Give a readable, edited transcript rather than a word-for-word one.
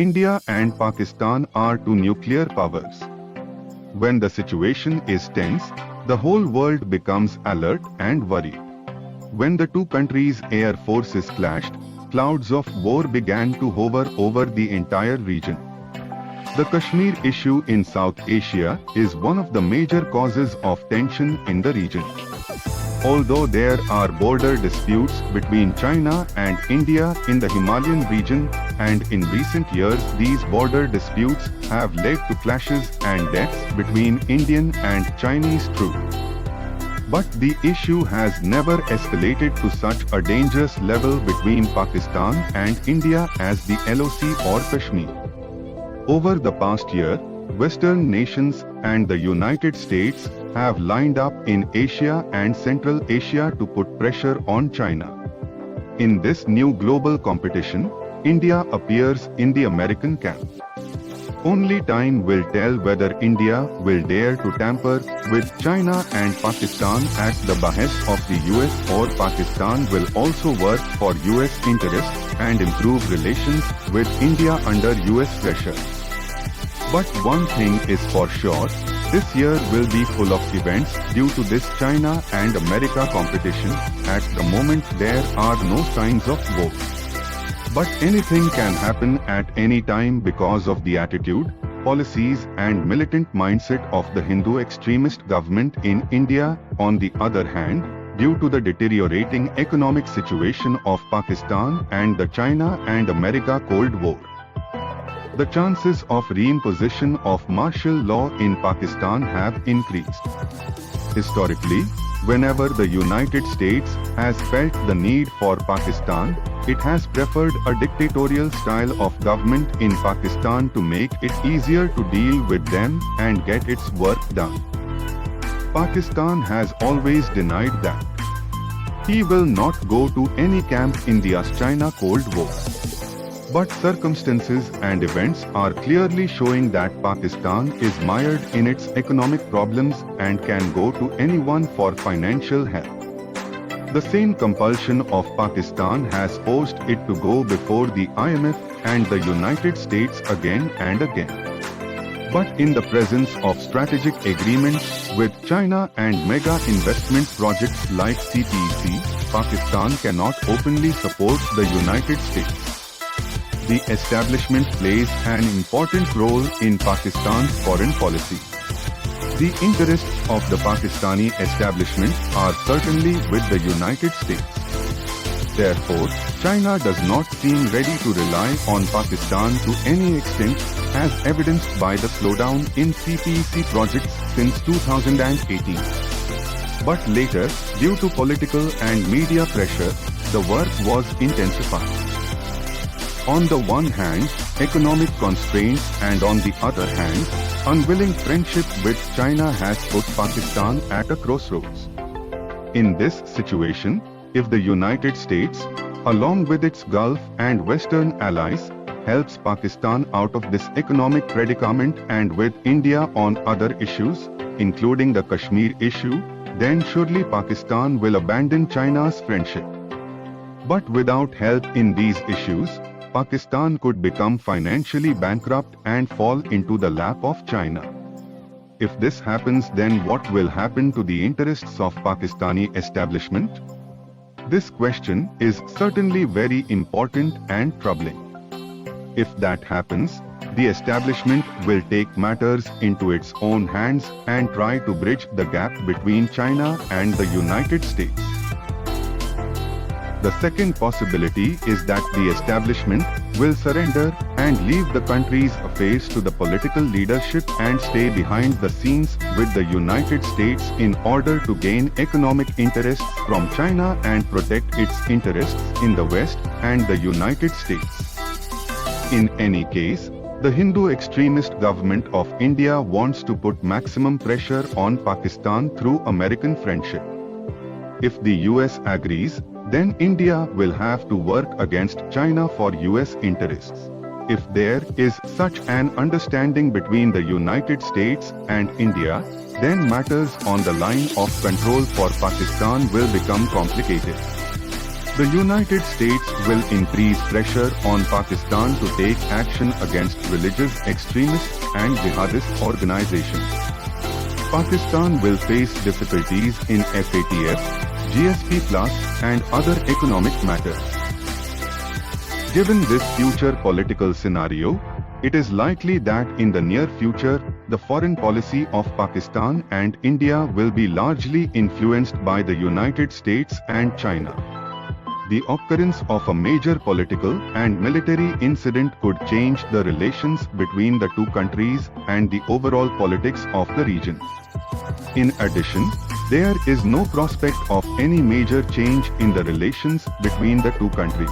India and Pakistan are two nuclear powers. When the situation is tense, the whole world becomes alert and worried. When the two countries' air forces clashed, clouds of war began to hover over the entire region. The Kashmir issue in South Asia is one of the major causes of tension in the region. Although there are border disputes between China and India in the Himalayan region, and in recent years these border disputes have led to clashes and deaths between Indian and Chinese troops. But the issue has never escalated to such a dangerous level between Pakistan and India as the LOC or Kashmir. Over the past year, Western nations and the United States have lined up in Asia and Central Asia to put pressure on China. In this new global competition, India appears in the American camp. Only time will tell whether India will dare to tamper with China and Pakistan at the behest of the US, or Pakistan will also work for US interests and improve relations with India under US pressure. But one thing is for sure, this year will be full of events due to this China and America competition. At the moment there are no signs of war. But anything can happen at any time because of the attitude, policies and militant mindset of the Hindu extremist government in India. On the other hand, due to the deteriorating economic situation of Pakistan and the China and America Cold War, the chances of reimposition of martial law in Pakistan have increased. Historically, whenever the United States has felt the need for Pakistan, it has preferred a dictatorial style of government in Pakistan to make it easier to deal with them and get its work done. Pakistan has always denied that. He will not go to any camp in the US-China Cold War. But circumstances and events are clearly showing that Pakistan is mired in its economic problems and can go to anyone for financial help. The same compulsion of Pakistan has forced it to go before the IMF and the United States again and again. But in the presence of strategic agreements with China and mega investment projects like CPEC, Pakistan cannot openly support the United States. The establishment plays an important role in Pakistan's foreign policy. The interests of the Pakistani establishment are certainly with the United States. Therefore, China does not seem ready to rely on Pakistan to any extent, as evidenced by the slowdown in CPEC projects since 2018. But later, due to political and media pressure, the work was intensified. On the one hand, economic constraints, and on the other hand, unwilling friendship with China has put Pakistan at a crossroads. In this situation, if the United States, along with its Gulf and Western allies, helps Pakistan out of this economic predicament and with India on other issues, including the Kashmir issue, then surely Pakistan will abandon China's friendship. But without help in these issues, Pakistan could become financially bankrupt and fall into the lap of China. If this happens, then what will happen to the interests of Pakistani establishment? This question is certainly very important and troubling. If that happens, the establishment will take matters into its own hands and try to bridge the gap between China and the United States. The second possibility is that the establishment will surrender and leave the country's affairs to the political leadership and stay behind the scenes with the United States in order to gain economic interests from China and protect its interests in the West and the United States. In any case, the Hindu extremist government of India wants to put maximum pressure on Pakistan through American friendship. If the US agrees, then India will have to work against China for US interests. If there is such an understanding between the United States and India, then matters on the line of control for Pakistan will become complicated. The United States will increase pressure on Pakistan to take action against religious extremists and jihadist organizations. Pakistan will face difficulties in FATF, GSP+, and other economic matters. Given this future political scenario, it is likely that in the near future, the foreign policy of Pakistan and India will be largely influenced by the United States and China. The occurrence of a major political and military incident could change the relations between the two countries and the overall politics of the region. In addition, there is no prospect of any major change in the relations between the two countries.